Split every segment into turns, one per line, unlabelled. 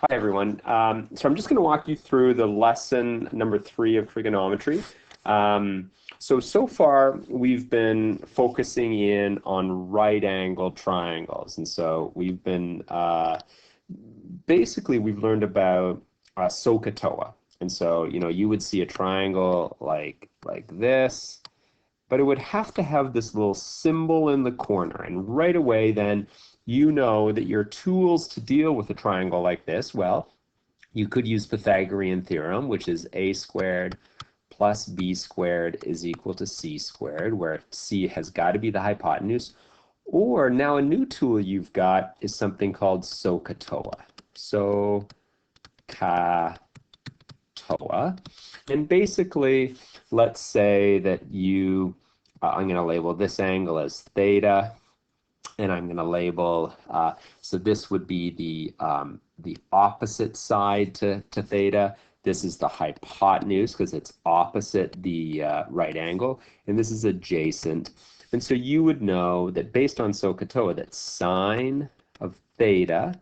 Hi, everyone. So I'm just going to walk you through the lesson number 3 of trigonometry. So far, we've been focusing in on right-angled triangles. And so we've been, basically, we've learned about SOHCAHTOA. And so, you would see a triangle like this, but it would have to have this little symbol in the corner. And right away, then, you know that your tools to deal with a triangle like this, well, you could use Pythagorean theorem, which is a squared plus b squared is equal to c squared, where c has got to be the hypotenuse. Or now a new tool you've got is something called SOHCAHTOA. SOHCAHTOA. And basically, let's say that I'm going to label this angle as theta, and I'm going to label, so this would be the opposite side to theta. This is the hypotenuse because it's opposite the right angle, and this is adjacent. And so you would know that based on SOHCAHTOA that sine of theta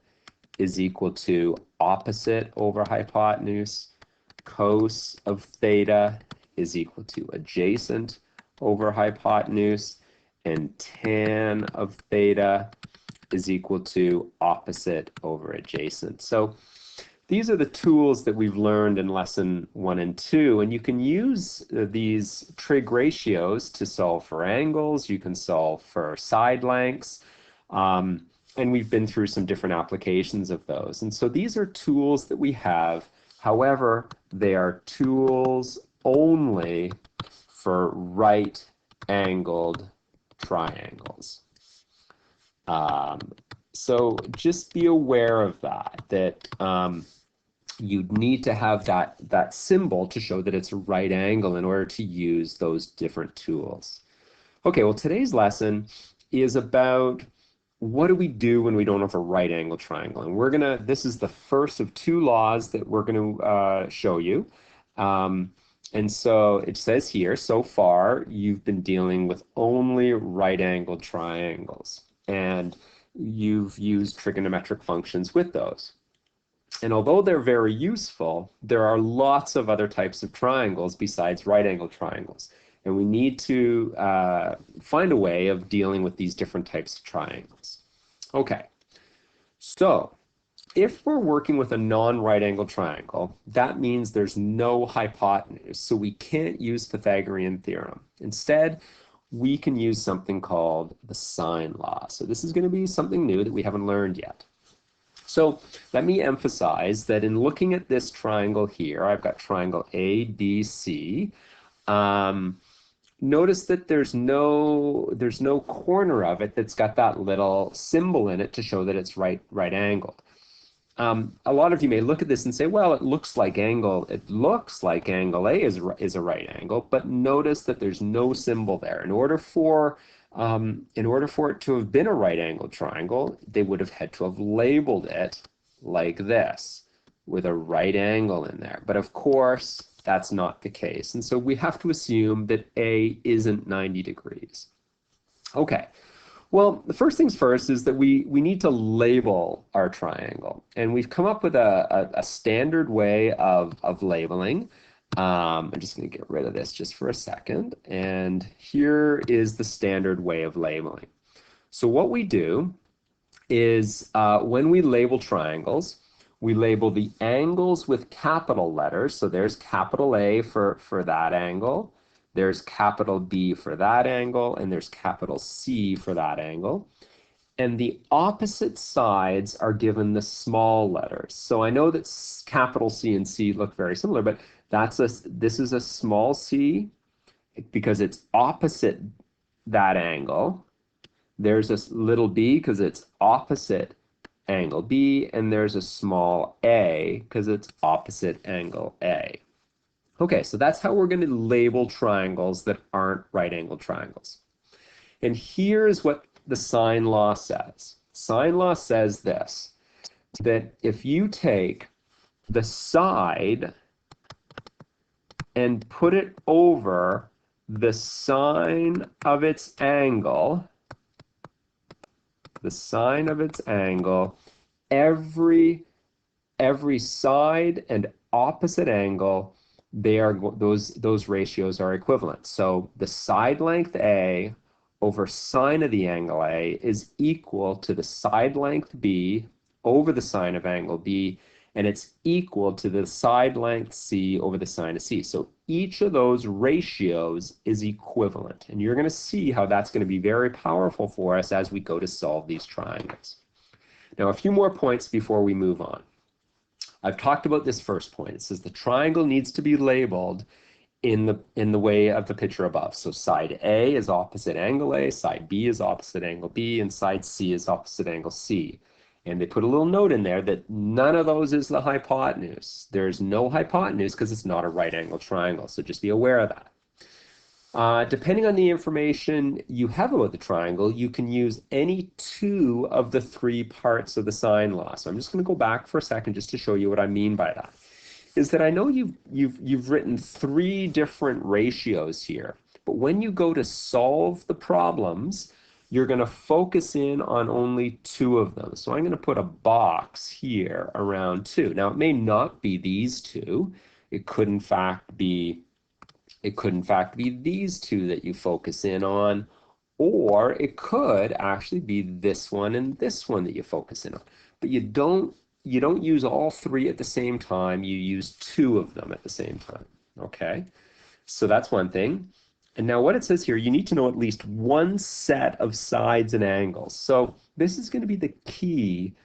is equal to opposite over hypotenuse, cos of theta is equal to adjacent over hypotenuse, and tan of theta is equal to opposite over adjacent. So these are the tools that we've learned in lesson 1 and 2, and you can use these trig ratios to solve for angles. You can solve for side lengths, and we've been through some different applications of those. And so these are tools that we have. However, they are tools only for right-angled triangles. So just be aware of that you'd need to have that symbol to show that it's a right angle in order to use those different tools. Okay, well, today's lesson is about what do we do when we don't have a right angle triangle. And this is the first of 2 laws that we're going to show you. And so it says here, so far, you've been dealing with only right-angled triangles, and you've used trigonometric functions with those. And although they're very useful, there are lots of other types of triangles besides right-angled triangles. And we need to find a way of dealing with these different types of triangles. Okay, so if we're working with a non-right-angled triangle, that means there's no hypotenuse, so we can't use Pythagorean theorem. Instead, we can use something called the sine law. So this is going to be something new that we haven't learned yet. So let me emphasize that in looking at this triangle here, I've got triangle ABC. Notice that there's no corner of it that's got that little symbol in it to show that it's right angled. A lot of you may look at this and say, well, it looks like angle A is a right angle, but notice that there's no symbol there. In order for it to have been a right angle triangle, they would have had to have labeled it like this, with a right angle in there. But of course, that's not the case. And so we have to assume that A isn't 90 degrees. Okay. Well, the first things first is that we need to label our triangle. And we've come up with a standard way of labeling. I'm just going to get rid of this just for a second. And here is the standard way of labeling. So what we do is when we label triangles, we label the angles with capital letters. So there's capital A for that angle. There's capital B for that angle, and there's capital C for that angle. And the opposite sides are given the small letters. So I know that capital C and C look very similar, but this is a small c because it's opposite that angle. There's a little b because it's opposite angle B, and there's a small a because it's opposite angle A. Okay, so that's how we're going to label triangles that aren't right-angled triangles. And here's what the sine law says. Sine law says this, that if you take the side and put it over the sine of its angle, every every side and opposite angle, those ratios are equivalent. So the side length A over sine of the angle A is equal to the side length B over the sine of angle B, and it's equal to the side length C over the sine of C. So each of those ratios is equivalent, and you're going to see how that's going to be very powerful for us as we go to solve these triangles. Now, a few more points before we move on. I've talked about this first point. It says the triangle needs to be labeled in the way of the picture above. So side A is opposite angle A, side B is opposite angle B, and side C is opposite angle C. And they put a little note in there that none of those is the hypotenuse. There's no hypotenuse because it's not a right angle triangle. So just be aware of that. Depending on the information you have about the triangle, you can use any two of the three parts of the sine law. So I'm just going to go back for a second just to show you what I mean by that. Is that I know you've written three different ratios here, but when you go to solve the problems, you're going to focus in on only two of them. So I'm going to put a box here around two. Now, it may not be these two. It could in fact be these two that you focus in on, or it could actually be this one and this one that you focus in on. But you don't use all three at the same time. You use two of them at the same time. Okay, so that's one thing. And now what it says here, you need to know at least one set of sides and angles. So this is going to be the key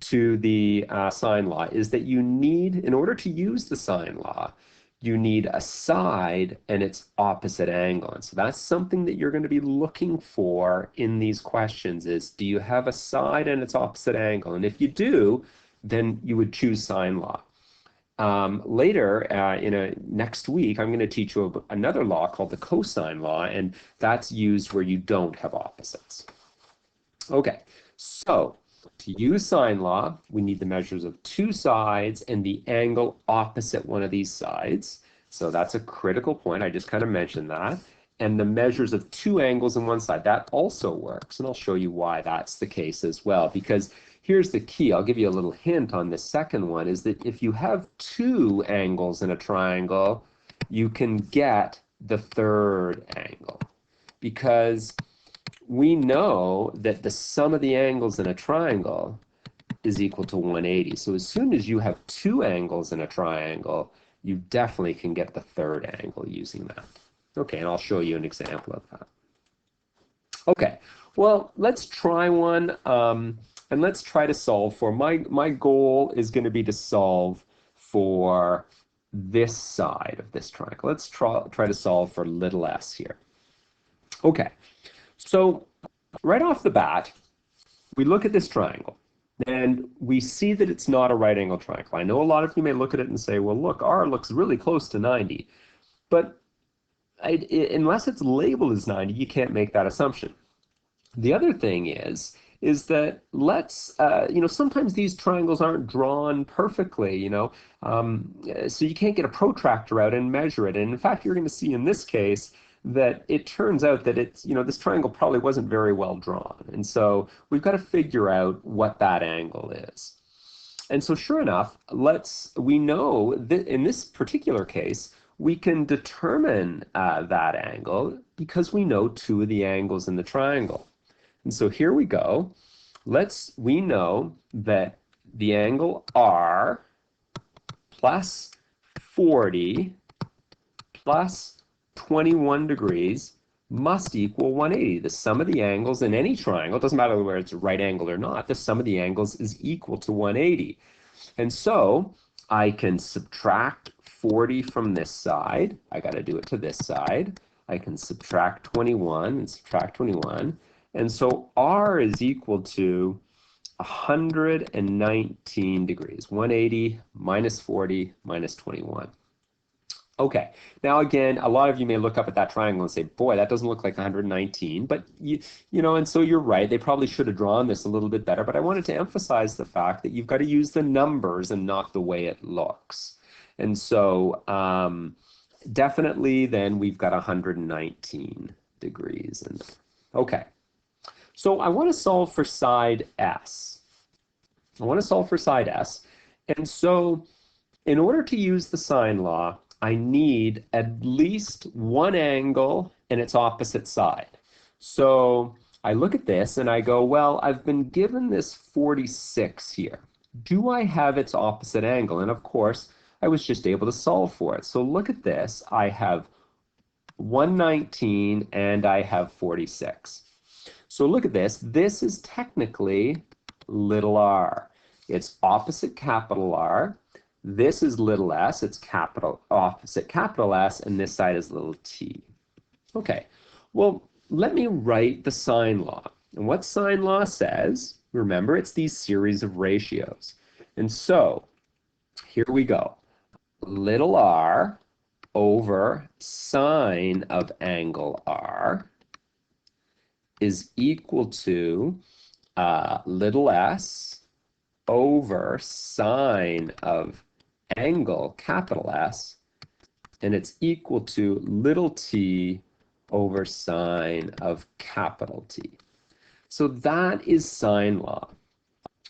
to the sine law, is that you need, in order to use the sine law, you need a side and its opposite angle. And so that's something that you're going to be looking for in these questions is, do you have a side and its opposite angle? And if you do, then you would choose sine law. Later, next week, I'm going to teach you another law called the cosine law, and that's used where you don't have opposites. Okay, so to use sine law, we need the measures of two sides and the angle opposite one of these sides. So that's a critical point. I just kind of mentioned that. And the measures of two angles on one side, that also works. And I'll show you why that's the case as well. Because here's the key. I'll give you a little hint on this second one, is that if you have two angles in a triangle, you can get the third angle. Because we know that the sum of the angles in a triangle is equal to 180. So as soon as you have two angles in a triangle, you definitely can get the third angle using that. Okay, and I'll show you an example of that. Okay, well, let's try one, and let's try to solve for, my goal is going to be to solve for this side of this triangle. Let's try to solve for little s here. Okay. So right off the bat, we look at this triangle, and we see that it's not a right angle triangle. I know a lot of you may look at it and say, well, look, R looks really close to 90. But unless it's labeled as 90, you can't make that assumption. The other thing is that sometimes these triangles aren't drawn perfectly, so you can't get a protractor out and measure it. And in fact, you're going to see in this case that it turns out that this triangle probably wasn't very well drawn. And so we've got to figure out what that angle is. And so sure enough, we know that in this particular case, we can determine that angle because we know two of the angles in the triangle. And so here we go. We know that the angle R plus 40 plus 21 degrees must equal 180. The sum of the angles in any triangle, it doesn't matter whether it's a right angle or not, the sum of the angles is equal to 180. And so I can subtract 40 from this side. I got to do it to this side. I can subtract 21 and subtract 21. And so R is equal to 119 degrees. 180 minus 40 minus 21. Okay, now again, a lot of you may look up at that triangle and say, boy, that doesn't look like 119, but and so you're right, they probably should have drawn this a little bit better, but I wanted to emphasize the fact that you've got to use the numbers and not the way it looks. And so definitely then we've got 119 degrees. Okay, so I want to solve for side S. And so in order to use the sine law, I need at least one angle and its opposite side. So I look at this and I go, well, I've been given this 46 here. Do I have its opposite angle? And of course, I was just able to solve for it. So look at this. I have 119 and I have 46. So look at this. This is technically little r. It's opposite capital R. This is little s. It's capital opposite capital S, and this side is little t. Okay. Well, let me write the sine law. And what sine law says, remember, it's these series of ratios. And so here we go. Little r over sine of angle R is equal to little s over sine of angle capital S, and it's equal to little t over sine of capital T. So that is sine law.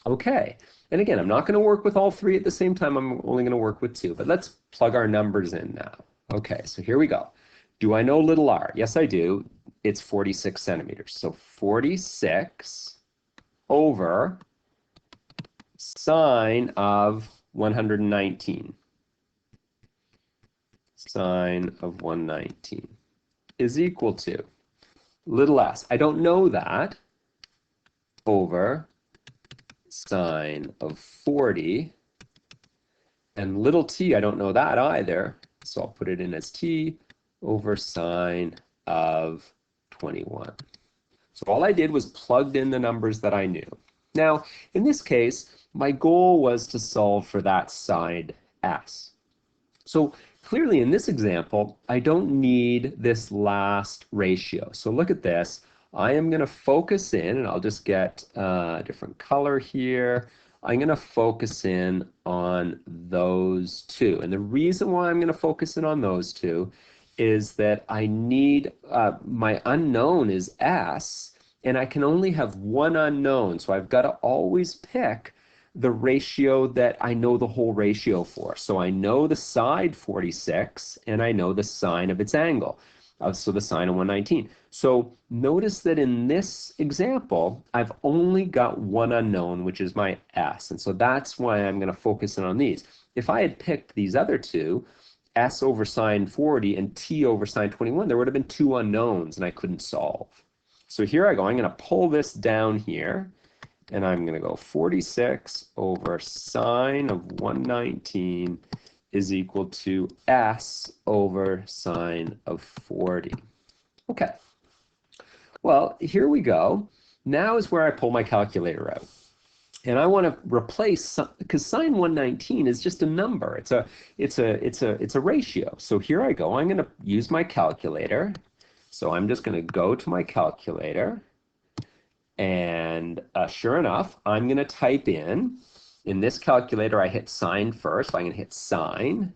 Okay, and again, I'm not going to work with all three at the same time. I'm only going to work with two, but let's plug our numbers in now. Okay, so here we go. Do I know little r? Yes, I do. It's 46 centimeters. So 46 over sine of 119. Sine of 119 is equal to little s. I don't know that, over sine of 40, and little t, I don't know that either, so I'll put it in as t over sine of 21. So all I did was plugged in the numbers that I knew. Now, in this case, my goal was to solve for that side s. So clearly in this example, I don't need this last ratio. So look at this. I am going to focus in, and I'll just get a different color here. I'm going to focus in on those two. And the reason why I'm going to focus in on those two is that I need, my unknown is s, and I can only have one unknown. So I've got to always pick the ratio that I know the whole ratio for. So I know the side 46, and I know the sine of its angle. So the sine of 119. So notice that in this example, I've only got one unknown, which is my s. And so that's why I'm going to focus in on these. If I had picked these other two, s over sine 40 and t over sine 21, there would have been two unknowns, and I couldn't solve. So here I go. I'm going to pull this down here, and I'm going to go 46 over sine of 119 is equal to s over sine of 40. Okay. Well, here we go. Now is where I pull my calculator out. And I want to replace, because sine 119 is just a number. It's a ratio. So here I go. I'm going to use my calculator. So I'm just going to go to my calculator. And sure enough, I'm going to type in this calculator, I hit sine first. So I'm going to hit sine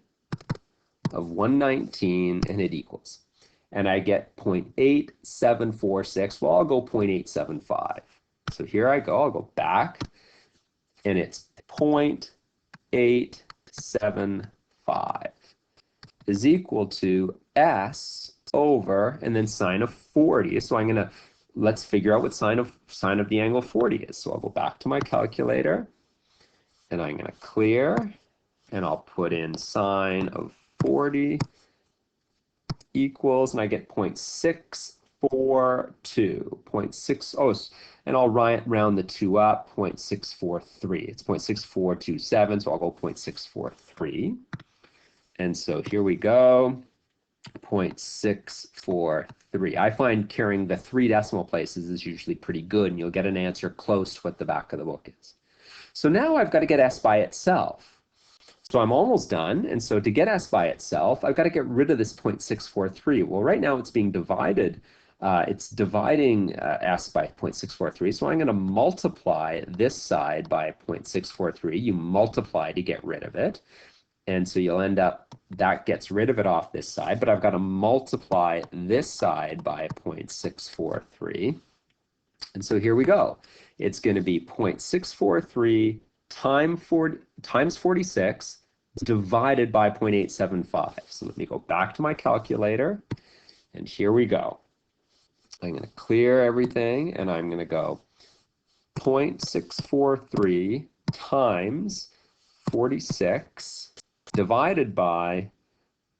of 119, and it equals. And I get 0.8746. Well, I'll go 0.875. So here I go. I'll go back, and it's 0.875 is equal to s over, and then sine of 40. So I'm going to, let's figure out what sine of the angle 40 is. So I'll go back to my calculator, and I'm going to clear, and I'll put in sine of 40 equals, and I get 0.642, 0.6, oh, and I'll round the two up, 0.643. It's 0.6427, so I'll go 0.643. And so here we go, 0.643. I find carrying the 3 decimal places is usually pretty good, and you'll get an answer close to what the back of the book is. So now I've got to get s by itself. So I'm almost done, and so to get s by itself, I've got to get rid of this 0.643. Well, right now it's being divided. It's dividing s by 0.643, so I'm going to multiply this side by 0.643. You multiply to get rid of it, and so you'll end up, that gets rid of it off this side, but I've got to multiply this side by 0.643. And so here we go. It's going to be 0.643 times 46 divided by 0.875. So let me go back to my calculator, and here we go. I'm going to clear everything, and I'm going to go 0.643 times 46 divided by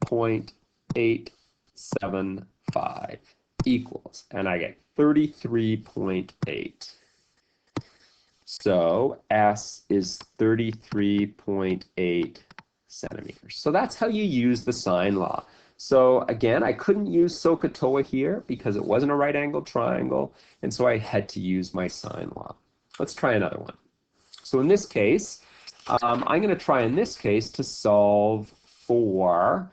0.875 equals, and I get 33.8. So S is 33.8 centimeters. So that's how you use the sine law. So again, I couldn't use SOHCAHTOA here because it wasn't a right angled triangle, and so I had to use my sine law. Let's try another one. So in this case, I'm going to try in this case to solve for,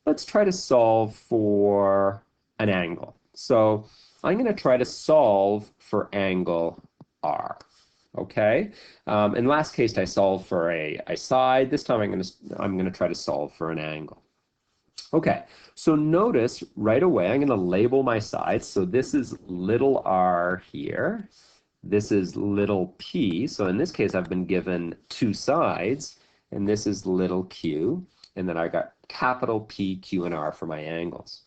let's try to solve for an angle. So I'm going to try to solve for angle R. Okay. In last case, I solved for a side. This time, I'm going to try to solve for an angle. Okay. So notice right away, I'm going to label my sides. So this is little r here. This is little p. So in this case, I've been given two sides, and this is little q. And then I got capital P, Q, and R for my angles.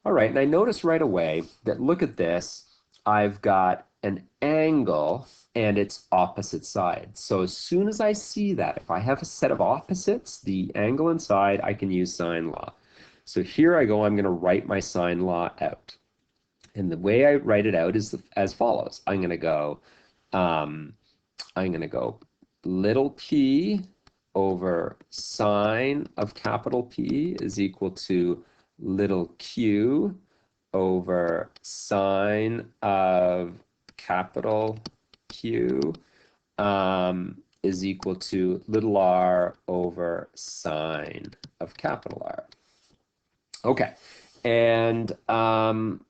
All right, and I notice right away that, look at this, I've got an angle and its opposite side. So as soon as I see that, if I have a set of opposites, the angle and side, I can use sine law. So here I go, I'm going to write my sine law out. And the way I write it out is as follows. I'm going to go little p over sine of capital P is equal to little q over sine of capital Q is equal to little r over sine of capital R. Okay, and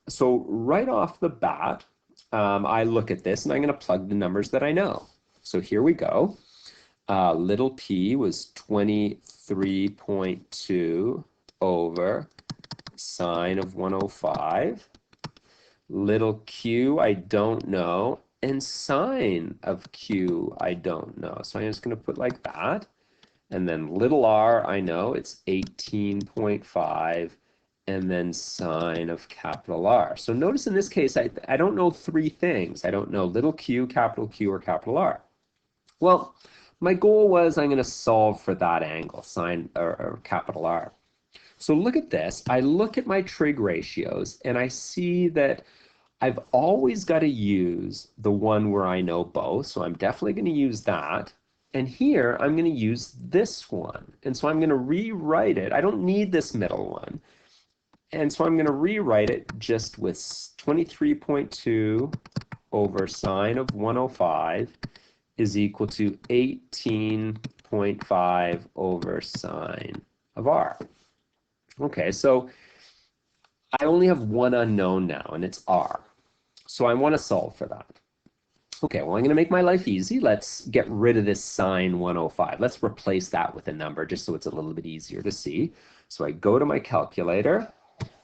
so right off the bat, I look at this and I'm going to plug the numbers that I know. So here we go. Little p was 23.2 over sine of 105. Little q I don't know, and sine of q I don't know. So I'm just going to put like that. And then little r I know, it's 18.5, and then sine of capital R. So notice in this case, I don't know three things. I don't know little q, or capital R. Well, my goal was I'm going to solve for that angle, sine or capital R. So look at this. I look at my trig ratios, and I see that I've always got to use the one where I know both. So I'm definitely going to use that. And here, I'm going to use this one. And so I'm going to rewrite it. I don't need this middle one. And so I'm going to rewrite it just with 23.2 over sine of 105 is equal to 18.5 over sine of R. Okay, so I only have one unknown now, and it's R. So I want to solve for that. Okay, well, I'm going to make my life easy. Let's get rid of this sine 105. Let's replace that with a number just so it's a little bit easier to see. So I go to my calculator,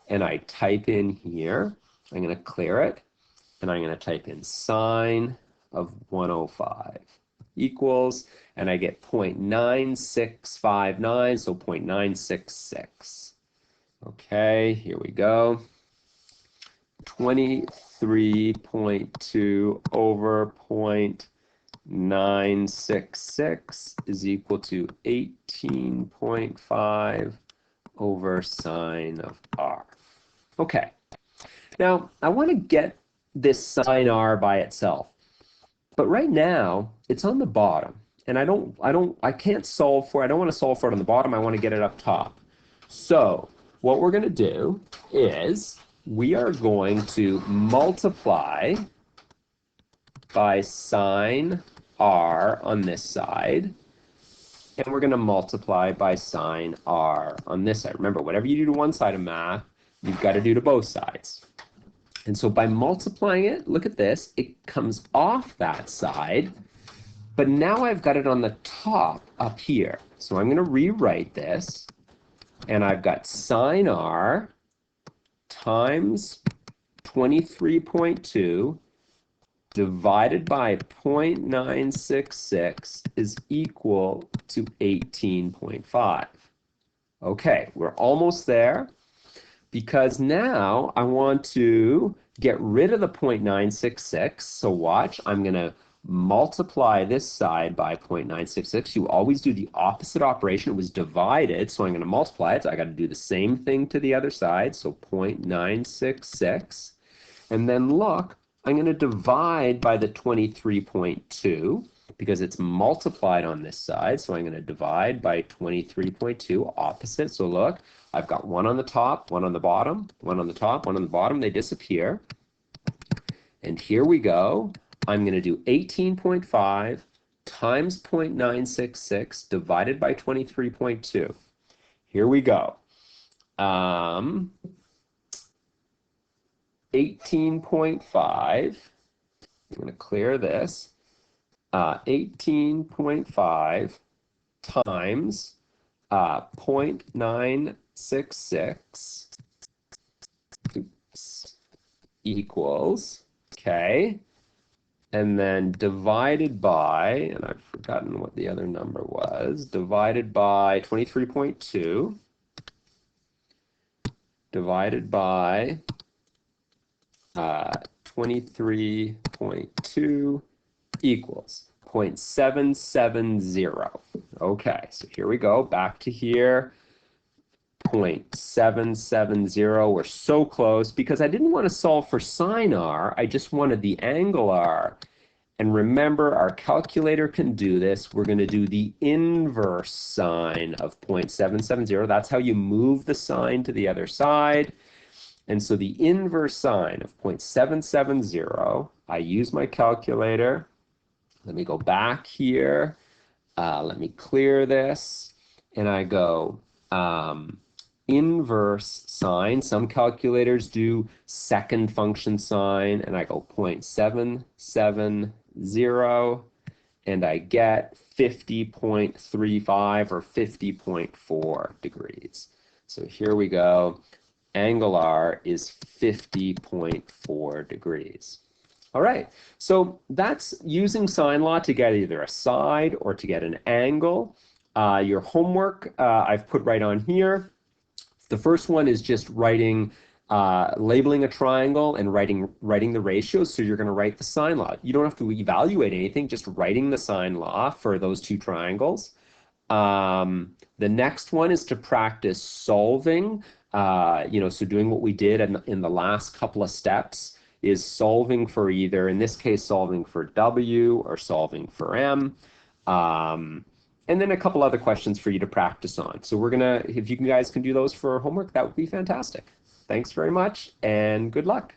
and I type in here. I'm going to clear it, and I'm going to type in sine of 105 equals, and I get 0.9659, so 0.966. Okay, here we go. 23.2 over 0.966 is equal to 18.5 over sine of R. Okay, now I want to get this sine R by itself, but right now it's on the bottom, and I can't solve for it. I don't want to solve for it on the bottom. I want to get it up top. So what we're going to do is we are going to multiply by sine R on this side, and we're going to multiply by sine R on this side. Remember, whatever you do to one side of math, you've got to do to both sides. And so by multiplying it, look at this, it comes off that side, but now I've got it on the top up here. So I'm going to rewrite this, and I've got sine R times 23.2 divided by 0.966 is equal to 18.5. Okay, we're almost there because now I want to get rid of the 0.966. So watch, I'm going to multiply this side by 0.966. You always do the opposite operation. It was divided, so I'm going to multiply it. So I got to do the same thing to the other side. So 0.966. And then look, I'm going to divide by the 23.2 because it's multiplied on this side. So I'm going to divide by 23.2, opposite. So look, I've got one on the top, one on the bottom, one on the top, one on the bottom. They disappear. And here we go. I'm going to do 18.5 times 0.966 divided by 23.2. Here we go. 18.5. I'm going to clear this. 18.5 times 0.966 equals, okay, and then divided by, and I've forgotten what the other number was, divided by 23.2, divided by 23.2 equals 0.770. Okay, so here we go, back to here. 0.770. We're so close because I didn't want to solve for sine r. I just wanted the angle r. And remember, our calculator can do this. We're going to do the inverse sine of 0.770. That's how you move the sine to the other side. And so the inverse sine of 0.770, I use my calculator. Let me go back here. Let me clear this. And I go inverse sine. Some calculators do second function sine, and I go 0.770, and I get 50.35 or 50.4 degrees. So here we go. Angle R is 50.4 degrees. All right, so that's using sine law to get either a side or to get an angle. Your homework I've put right on here. The first one is just writing, labeling a triangle and writing the ratios. So you're going to write the sine law. You don't have to evaluate anything, just writing the sine law for those two triangles. The next one is to practice solving, so doing what we did in the last couple of steps is solving for either, in this case, solving for W or solving for M. And then a couple other questions for you to practice on. So we're gonna, if you guys can do those for homework, that would be fantastic. Thanks very much and good luck.